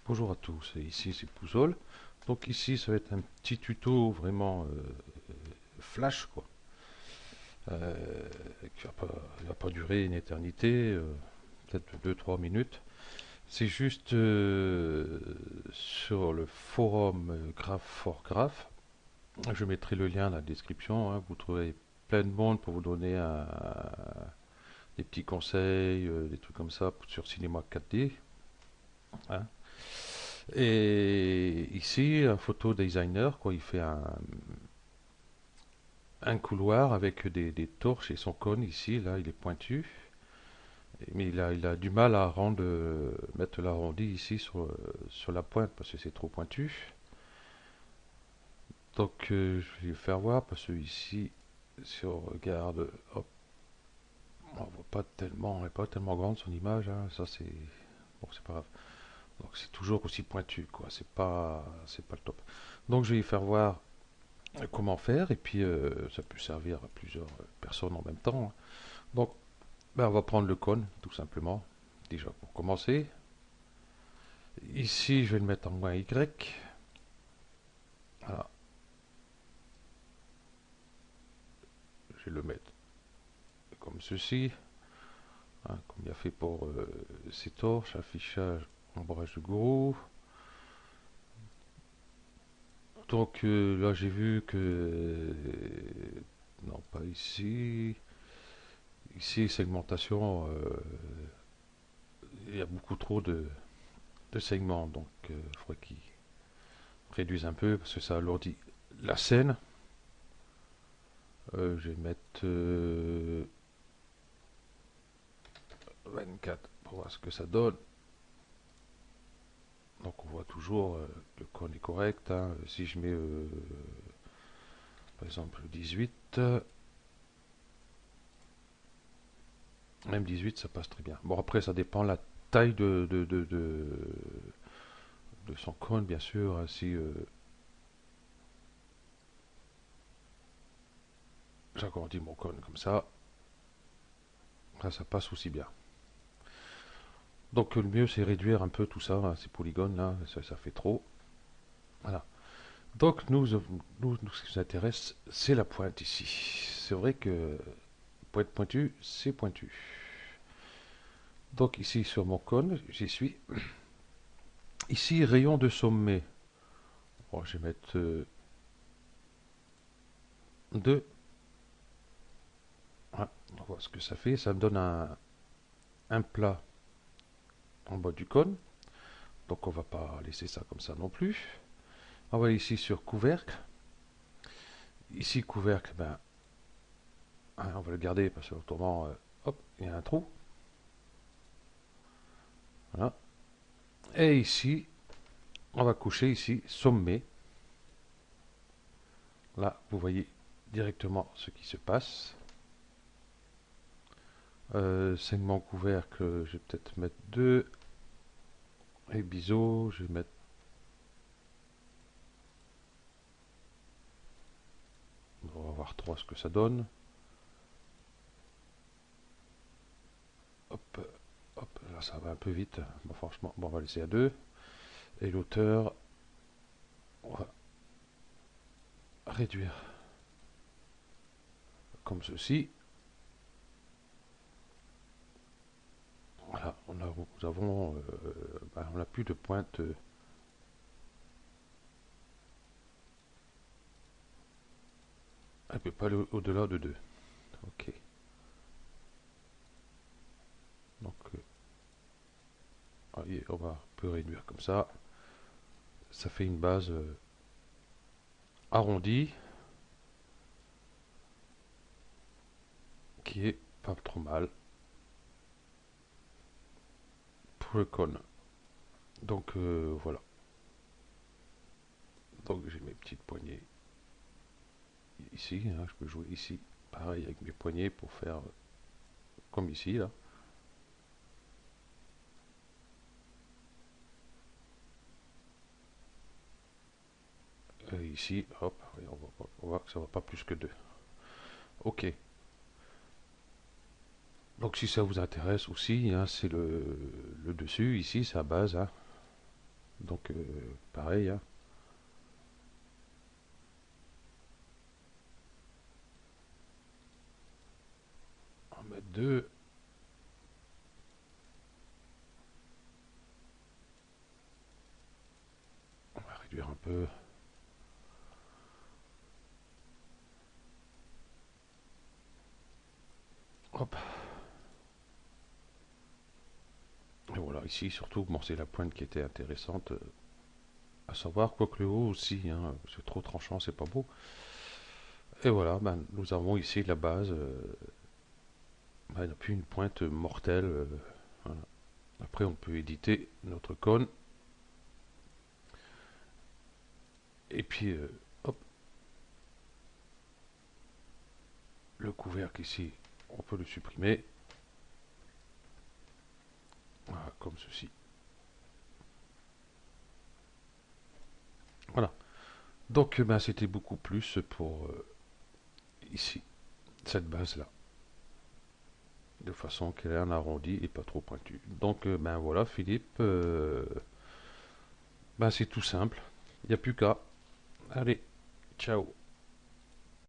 Bonjour à tous, et ici c'est Pouzol. Donc ici ça va être un petit tuto vraiment flash quoi, qui va pas durer une éternité, peut-être 2 3 minutes. C'est juste sur le forum Graph for Graph. Je mettrai le lien dans la description, hein. Vous trouverez plein de monde pour vous donner des petits conseils, des trucs comme ça sur Cinema 4D, hein. Et ici, un photo designer, quoi, il fait un couloir avec des torches et son cône ici, là, il est pointu. Mais il a du mal à mettre l'arrondi ici sur la pointe parce que c'est trop pointu. Donc je vais le faire voir parce que ici, si on regarde, hop, on voit pas tellement, elle n'est pas tellement grande son image, hein. Ça c'est bon, c'est pas grave. Donc c'est toujours aussi pointu, quoi. C'est pas le top. Donc je vais y faire voir comment faire, et puis ça peut servir à plusieurs personnes en même temps, hein. Donc, ben, on va prendre le cône, tout simplement, déjà pour commencer. Ici, je vais le mettre en moins Y. Voilà, je vais le mettre comme ceci, hein, comme il a fait pour ces torches, affichage, ombrage de gourou. Donc là, j'ai vu que... non, pas ici. Ici, segmentation, il y a beaucoup trop de segments, donc il faudrait qu'ils réduisent un peu parce que ça alourdit la scène. Je vais mettre 24 pour voir ce que ça donne. Donc on voit toujours le cône est correct, hein. Si je mets par exemple 18, même 18 ça passe très bien. Bon, après ça dépend la taille de son cône, bien sûr, hein. Si j'agrandis mon cône comme ça passe aussi bien. Donc le mieux c'est réduire un peu tout ça, hein, ces polygones là, ça fait trop. Voilà. Donc nous, ce qui nous intéresse, c'est la pointe ici. C'est vrai que pour être pointu, c'est pointu. Donc ici sur mon cône, j'y suis. Ici, rayon de sommet. Bon, je vais mettre 2. Voilà, on voit ce que ça fait. Ça me donne un plat en bas du cône. Donc on va pas laisser ça comme ça non plus. On va ici sur couvercle. Ici couvercle, ben, hein, on va le garder parce que autrement, hop, il y a un trou. Voilà. Et ici, on va coucher ici sommet. Là, vous voyez directement ce qui se passe. Segment couvercle, je vais peut-être mettre 2. Et biseau, je vais mettre... on va voir 3 ce que ça donne. Hop, hop, là ça va un peu vite. Bon, franchement, bon, on va laisser à 2. Et l'auteur, on va réduire comme ceci. Voilà, nous avons, ben, on n'a plus de pointe. Elle ne peut pas aller au-delà de 2. Ok. Donc, allez, on va un peu réduire comme ça. Ça fait une base arrondie qui est pas trop mal pour le cône. Donc voilà. Donc j'ai mes petites poignées ici, hein. Je peux jouer ici, pareil avec mes poignets pour faire comme ici là. Ici, hop, on voit que ça va pas plus que 2. Ok. Donc si ça vous intéresse aussi, hein, c'est le dessus ici, c'est la base, hein. Donc pareil, hein. On va mettre deux. On va réduire un peu. Hop. Et voilà, ici surtout, bon, c'est la pointe qui était intéressante à savoir, quoique le haut aussi, hein, c'est trop tranchant, c'est pas beau. Et voilà, ben, nous avons ici la base, ben, il n'y a plus une pointe mortelle. Voilà. Après, on peut éditer notre cône. Et puis, hop, le couvercle ici, on peut le supprimer. Voilà, comme ceci. Voilà. Donc, ben, c'était beaucoup plus pour ici, cette base-là. De façon qu'elle est en arrondi et pas trop pointue. Donc, ben voilà, Philippe, ben, c'est tout simple. Il n'y a plus qu'à. Allez, ciao.